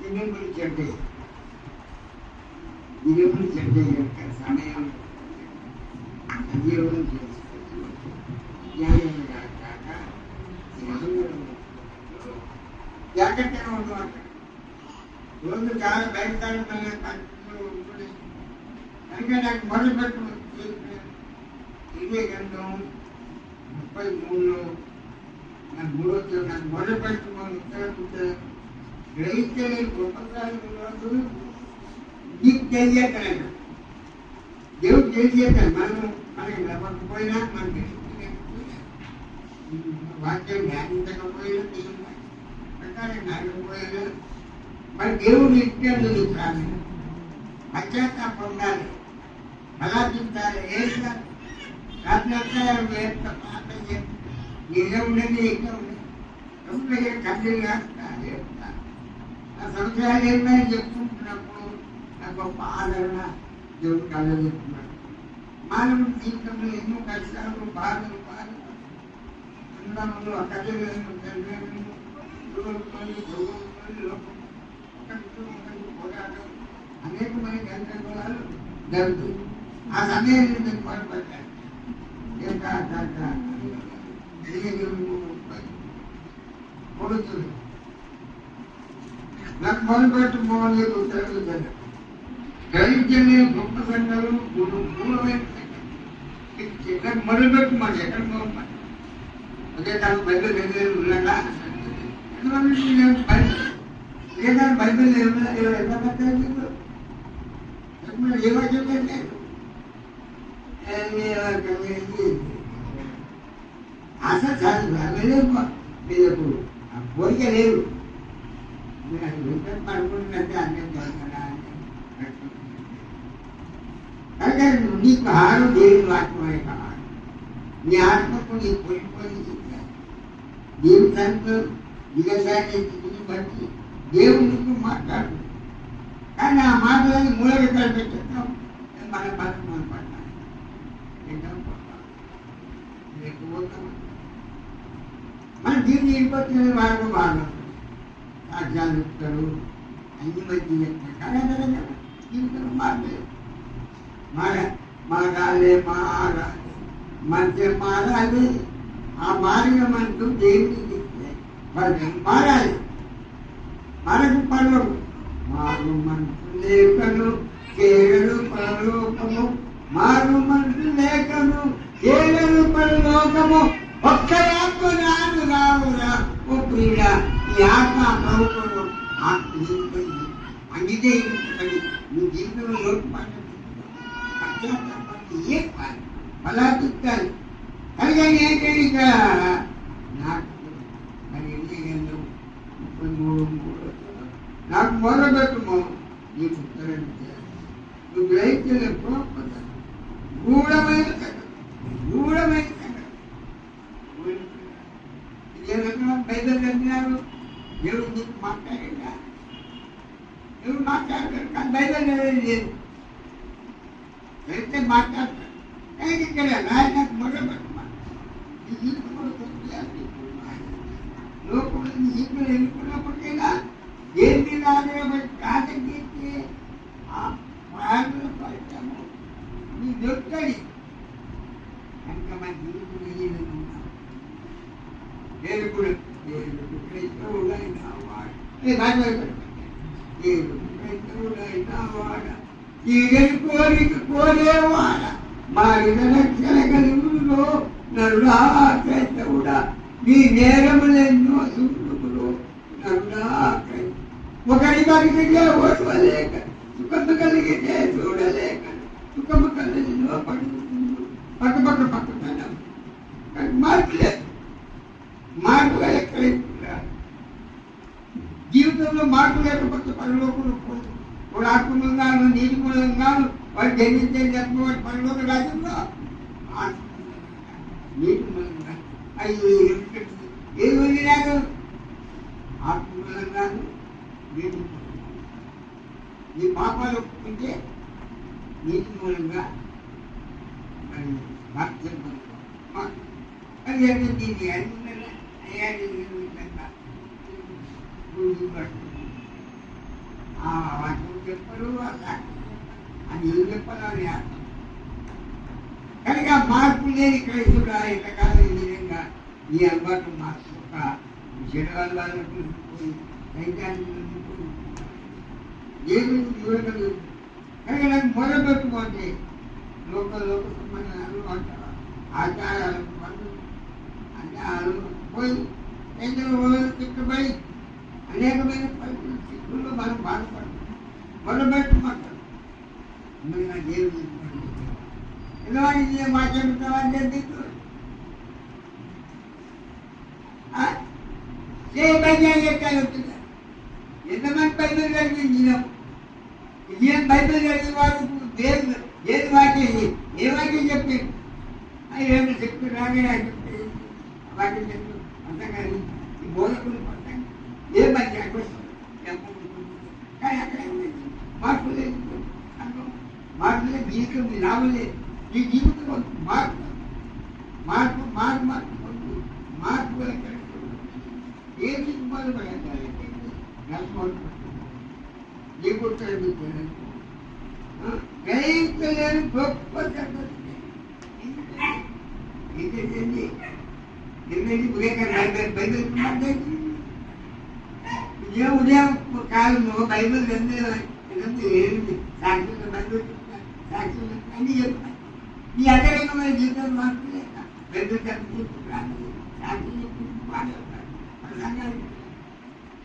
ఇనుములు చెడ్డ ఇనుములు చెడ్డ యొక్క సమయం సజీవం చేసుకోవచ్చు. జ్ఞానం కాక జాగ్రత్తగా ఉండమాట. రోజు చాలా బయటకాలం ఉంటుంది కనుక నాకు మొదలుపెట్టు 2033లో నాకు మూడో నాకు మొదలుపెట్టుకోని ఉత్తర గ్రహించలే గొప్పసారి నీకు తెలియకలేదు. దేవుడు తెలియక మనకి నవ్వకపోయినా మనం గ్రహించలేకపోయినా వాక్యం ధ్యానించకపోయినా దేవుడు ప్రకారం నడకపోయినా మరి దేవుడు ఇచ్చాడు. నీ ప్రాణం పశ్చాత్తాపం ఉండాలి, బలాదించాలి. వేస్తారు రాత్రి పాత నీలో ఉండేది ఇక్కడ ఉండేది కన్నీళ్ళు కాస్తా నా సంవత్సరాలు ఏమైనా చెప్పుకుంటున్నప్పుడు నాకు గొప్ప ఆదరణ దేవుడు కళ్ళ చెప్తున్నాడు. మానవుడి జీవితంలో ఎన్నో కష్టాలు బాధలు అన్నములు కళ్ళను పోరాటం అనేకమైన గంటలు జరుగుతుంది. ఆ సమయాన్ని నేను పాటుపడ్డాను. కొడుతుంది నాకు మొదలుపెట్టు మోహన్ ఉత్తరాలు గ్రహించలే గొప్ప సంఘాలు మూలమైన నాకు మొదలుపెట్టు మాట ఎక్కడ మోహన్ అదే నాకు బైబిల్ దగ్గర ఉన్నాడా లేదా బైబిల్ ఎలా పట్టారు ఏమో చెప్పండి ఆశ చాలు మీకు ఆ కోరిక లేదు. మీరు అది వెంటనే పడుకుంటుందంటే అన్నీ దొరకడా కనుక నీకు ఆహారం దేవుని వాక్యమే కావాలి. నీ ఆత్మకు నీ కోల్పోయి దేవుని దాంట్లో దిగసాన్ని బట్టి దేవునికి మాట్లాడు. కానీ ఆ మాటలని మూల విధాలు పెట్టేద్దాం. మన బతుకు మనం పడ్డాం లేకపోతాం. మన దీన్ని ఇంకొచ్చిన వాళ్ళకు బాగా సాధ్యాలు చెప్తారు, అన్ని మంచి చెప్తారు. కానీ అదే జీవితంలో మారలేదు. మారాలి మంచి మారాలి. ఆ మారిన మనకు దేవుడికి చెప్తే మారాలి. మనకు పనులు మారు మనసు లేఖను కేరళ పరలోకము మారు మనసు లేఖను కేరళ పరలోకము ఒక్క ఆత్మ నాను రావురా ఓ ప్రియ ఈ ఆత్మ ప్రభుత్వంలో అంగితే నీ జీవితంలో లోటుపాటు పశ్చాత్తాపాన్ని ఏ బలాతిక్కాలి కలిగాని ఏంటంటే ఇక నాకు మరి 33 నాకు మొదలుపెట్టుమో నీకు ఉత్తరం చేయాలి. నువ్వు గ్రహించలే గొప్ప గూఢమైన సంగతి ఇదేనా బైబిల్ చదివినారు. దేవుడు నీకు మాట్లాడా దేవుడు మాట్లాడతాడు కానీ బైబిల్ లేదు. అయితే మాట్లాడతాడు కానీ ఇక్కడ నాకు మొదలుపెట్టమా నీ జీవితంలో లోపల నీ జీవితంలో ఎన్నుకున్నప్పటికైనా ఏంటి కాదకి ఆ ప్రాణుల ఫలితము నీ దొక్కడి కనుక మన జీవితం కోరిక కోరేవాడ మారిన లక్షల కలుగులో నరుడా క్రైస్తవుడా నీ నేరములెన్నో సుఖములు నరుడా ఒకరి బతికితే ఓర్వలేక సుఖము కలిగితే చూడలేక సుఖము కలిగిలో పడుతుంది పక్కన మార్పులేదు. మార్పు ఎక్కడ జీవితంలో మార్పు లేకపోతే పరలోకులు వాడు ఆత్మగాను నీటి మూలంగాను వాడు జన్మించే చెప్పబడి పరలోక రాజ్యంలో నీటి మూలంగా అయ్యో ఏది వదిలాడు ఆత్మ మూలంగాను నీటి నీ పాపాలు ఒప్పుకుంటే నీటి మూలంగా మరి వాక్యం అది అంటే దీన్ని అనుకున్నా ఆ వాక్యం చెప్పరు అది ఏం చెప్పాలని అర్థం. కనుక మార్పు లేని క్రైస్తుడు ఎంతకాలం ఈ విధంగా ఈ అలవాటు మార్పు ఒక చెడు అలవాటు సైతాన్ని దేవుని చూడగలదు. కనుక నాకు మొదలుపెట్టుకోండి లోక సంబంధాలు అంటారు, ఆచారాలు అన్యాలు పోయి తిట్టుబడి అనేకమైన పరిస్థితుల్లో మనం బాధపడుతున్నాం. మొదలుపెట్టుకుంటాం మరి నా దేవుని ఎందుకంటే మాట్లాడుతామని దిక్కు చెప్తాను. ఎంతమంది బైబిల్ కలిగింది ఏం బైబిల్ కలిగిన వాళ్ళకు దేవుడు ఏది వాక్యం ఏ వాక్యం చెప్పారు అది ఏమి చెప్పి రాగానే చెప్తే వాక్యం చెప్పు అర్థం కాదు. ఈ బోధకులు అర్థం ఏ మంచి అడ్వస్తాం కానీ అక్కడ మార్పు లేదు. మార్పు లేదు, జీవితం లాభం లేదు. ఈ జీవితం మార్పు మార్పు మార్పు మార్పు మార్పు ఏమి మొదలుపడాలి గ్రహించలేని గొప్ప ఉదయం కాలంలో బైబిల్ సాక్షులు బైబిల్ సాక్షులు అన్ని చెప్తాను. ఈ అంతరంగమైన జీవితం మార్పు లేక బైబిల్ సాక్షులు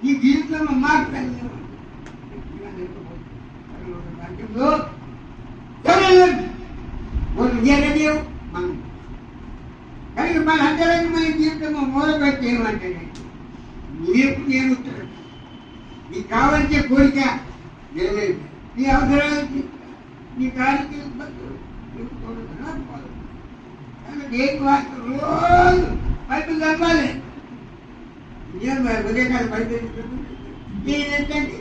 ఈ జీవితంలో మార్పు మనం కానీ మన అంతరంగమైన జీవితంలో మూలపెట్టి ఏమంటే నీకు నేను నీకు కావాల్సే కోరిక నెరవేరు, నీ అవసరాలు నీ కాలికి రోజు బైబిల్ చదవాలి. ఉదయకాలం బైబిల్ ఏంటంటే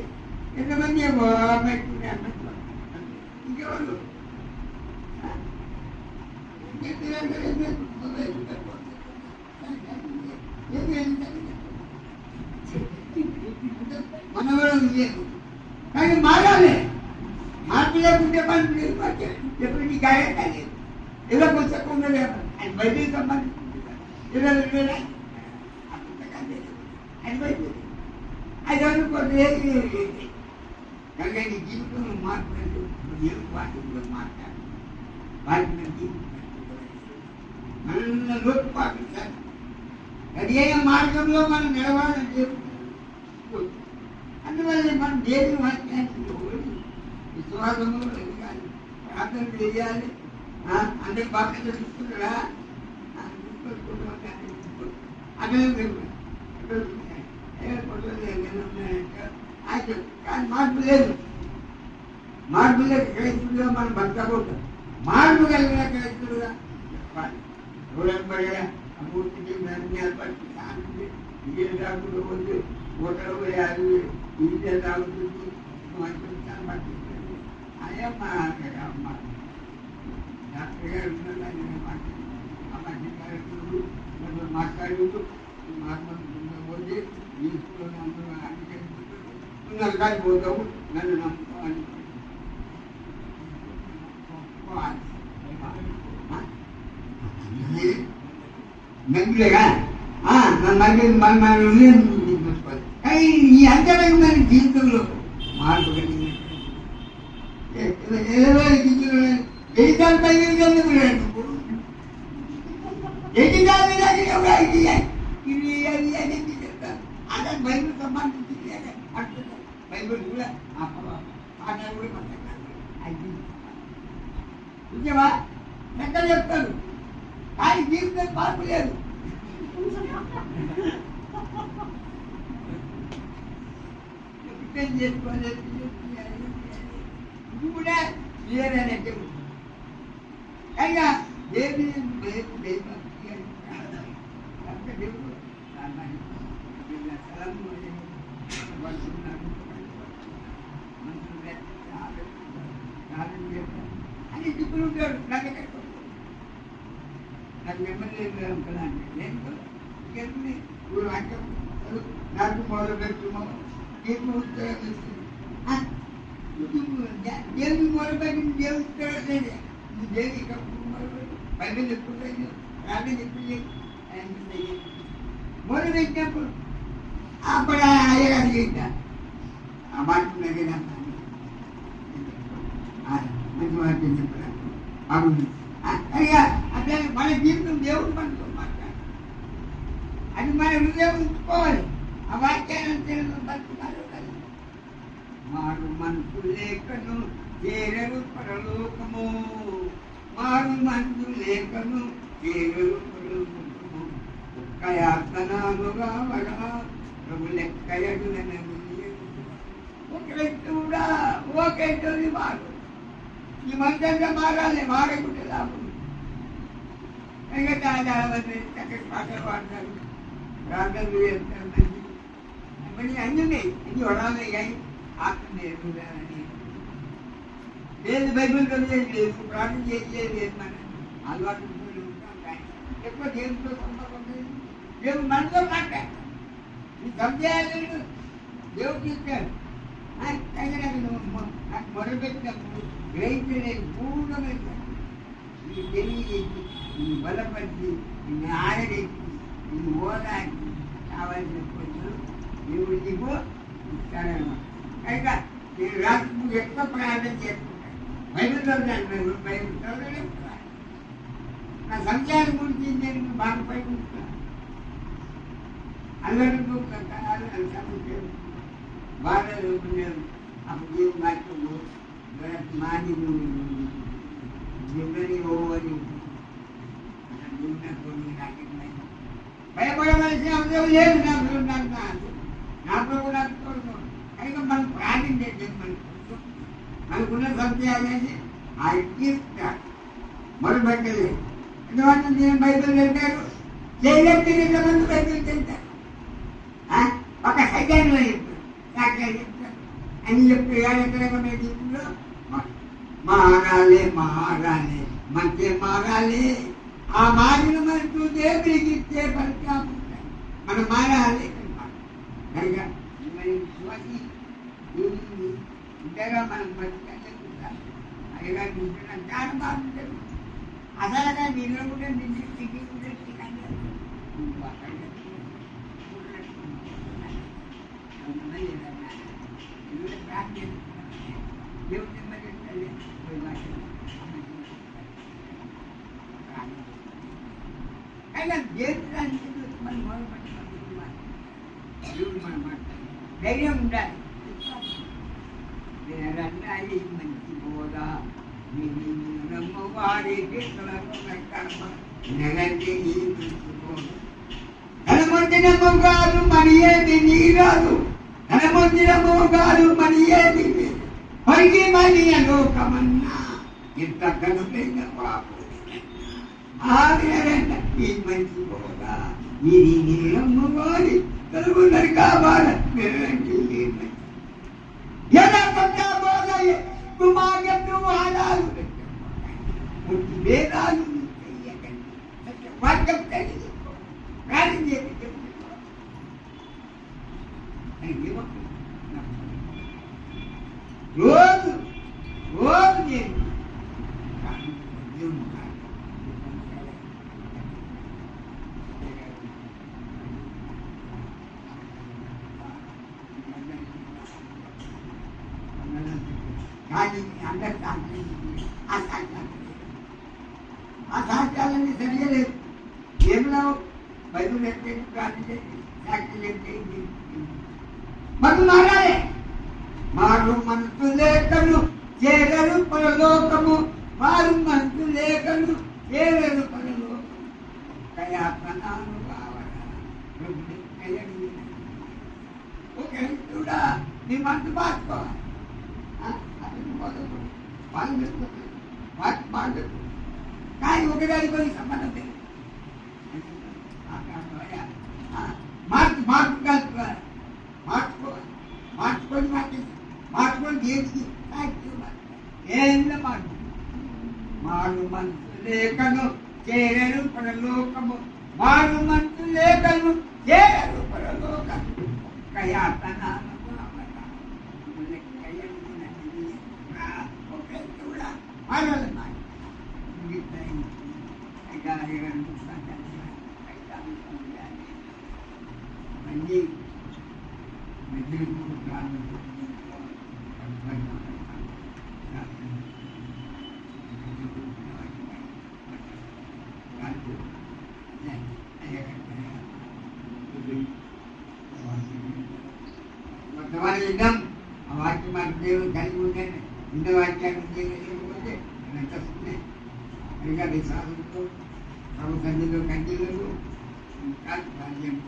ఎంతమంది ఇంకెవరు మనవరం లేదు కానీ మారాలి. మార్పు లేకుంటే పని ఎప్పుడు నీ గాయం కాలేదు. ఇలా పుస్తకం అది బైబిల్ సంబంధించింది అది బైబిల్ అది అనుకోండి. కనుక నీ జీవితంలో మార్పు ఏమి వాటిలో మాట్లాడు వాటి మన లోటు పాటించాలి. అది ఏ మార్గంలో మనం నిలవాలని చెప్తాం. అందువల్ల మనం దేవుని వాక్యాన్ని విశ్వాసంలో ఎదగాలి, ప్రార్థన చేయాలి. అందరికి బాగా తెలుస్తుందా కానీ మార్పు లేదు. మార్పు లేదు క్రైస్తులుగా మనం బతకబోతాం. మార్పు కలిగిన క్రైస్తులుగా చెప్పాలి. చూడబడిగా అమూర్తికి నిర్ణయాలు పట్టి శాంతి ఇదే రాకుండా వద్దు ఓటలు వేయాలి ఇదే రాగుతుంది పట్టించండి. అదే మా అమ్మ డాక్టర్ గారు మాట్లాడుతూ పోతే ఈ స్కూల్లో అందరూ అంగీకరించుకుంటారు. కానీ పోతావు నన్ను నమ్ముకోవాలి. నమ్ములేగా కానీ ఈ అంతరంగమైన జీవితంలో మార్పు కలిగింది. ఎన్నిసార్లు బయలుదేరి అదే బైబిల్ సంబంధించింది. బైబిల్ కూడా పాఠాలు కూడా నిజమా ఎంత చెప్తారు కానీ జీవితం మార్పు లేదు. చేసుకోలేదు ఇది కూడా క్లియర్ అనే చెప్తుంది. అయినా ఏది అని ఇప్పుడు ఉంటాడు. నాకు నెమ్మది లేదు. నాకు మొదలు పెట్టున్నాము నీకు ఉద్యోగం ఇస్తుంది దేవుని మొదలుపెట్టి దేవుడు ఇస్తాడు. దేవుని బైబిల్ ఎప్పుడు ప్రార్థన ఎప్పుడు మొదలు పెట్టినప్పుడు అప్పుడు అయ్యగారు చేశారు. ఆ మాట మంచి మాట చెప్పారు. అవును అయ్యా అట్లా మన జీవితం దేవుడు మనతో మాట్లాడు. అది మన హృదయం ఉంచుకోవాలి. ఆ వాక్యాన్ని బతుకుతారు. మారు మనసు లేఖను చేరరు పరలోకము. మారు మనసు లేఖను చేరరు పరలోకము. ఒక్కయాతనాలుగా వడా ప్రభు లెక్కయడునని ఒకరెట్టుడా ఒకేటోది మారు. ఈ మధ్యంగా మారాలి. మారకుంటే లాభం. ఇంకా చాలా చక్కటి పాటలు పాడతారు. ప్రార్థనలు చేస్తారు. మంచి అన్నీ ఉన్నాయి. అన్నీ వడాలి. కానీ ఆత్మ నేర్పుదానని లేదు. బైబిల్ చదివేది లేదు. ప్రార్థన చేసేది లేదు. మన అలవాటు ఉంటాం. కానీ ఎక్కువ దేవుడితో సంబంధం లేదు. దేవుడు మనతో మాట్లాడు. ఈ సందేహాలు దేవుడు ఇస్తాడు. నాకు మొదలుపెట్టినప్పుడు గ్రహించలేదు. పూర్ణమైన ఈ తెలియజేసి ఈ బలపరిచి ఈ ఆడేసి ఈ ఓదాకి కావాల్సిన కొంచెం దేవుడు నీకు ఇస్తాడనమాట. కనుక నేను రాత్రి ఎక్కువ ప్రయాణం చేసుకుంటాను. బైబిల్ చదువుతాను. బైబిల్ చదవడం నా సంచారం గురించి నేను బాగా పైకుంటున్నాను. అల్లరితో బాగా అప్పుడు నాకు మాది జిమ్మని ఓవని భయపడవలసిన అవసరం లేదు. నాకు నాకు తోడుకో. కనుక మనం ప్రార్థించేది మనకున్న సంశయాలని ఆ ఇస్తారు. మొదలుపెట్టలేదు. ఎందుకంటే నేను బైబిల్ తింటారు. చేయలేకపోతే ఎంతమంది బైబిల్ తింటారు. ఒక సెకండ్లో చెప్తారు. చెప్తారు అని చెప్పి ఏడెక్కడ జీవితంలో మారాలి. మారాలి. మంచి మారాలి. ఆ మారిన మనకు దేవుడికి ఇచ్చే పరిచయం మనం మారాలి. కనుక విశ్వాసి ఇంతగా మనం బతికాలి. అయ్యగా చూసిన చాలా బాగుంటుంది. అసలుగా నిన్న కూడా నిన్ను దేవుడి అయినా దేవుడానికి మనం మొదలుపెట్టిన దేవుడు మనం మాట్లాడాలి. ధైర్యం ఉండాలి. అది మంచి బోధ ధనమొందిన మోగాలు మరి ఏది నీరాదు. ధనమొందిన మోగాలు మరి ఏది పైకి మని లోకమన్నా ఇంత కనుకైన పాపు ఈ మంచి బోధ ఇది నీళ్ళమ్మ వారి కలుగున్నది కావాలి. ఎలా కొత్త బోధ కుమార్తె ఆడాలు వేదాలు వర్గం కలిగి ప్రాణం చేసి రోజు రోజు నేను కానీ అందరు ఆ సాక్ష్యాలన్నీ సరిగా లేదు. ఏమిలో బైబిల్ ఎత్తే ప్రార్థన చేసి సాక్షులు ఎత్తే మనం మారాలి. మారు మనసు లేఖను చేరరు పరలోకము. మారు మనసు లేఖను చేరరు పరలోకము. కయాపనాలు కూడా నీ మనసు మార్చుకోవాలి. కానీ ఒకదానికి కొన్ని సంబంధం లేదు. మార్చుకోవాలి. మార్చుకొని దేనికి ఏం మార్పు. మారు మనసు లేఖను చేరరు పరలోకము. మారు మనసు లేఖను చేరరు పరలోకము. కయాతనాలు అన్ని మెదిలింపు ప్రారంభించారు. వర్తమానం విందాం. ఆ వాక్యం మన దేవుడు కలిగి ఉండండి. ఇంత వాక్యాన్ని లేకపోతే ఎంత సరిగా విశ్వాసంతో ప్రభు సన్నిధిలో కంటిలో కాదు భాగ్యం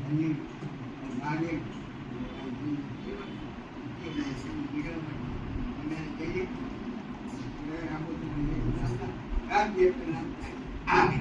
అన్ని భాగ్యం చెప్తున్నాను.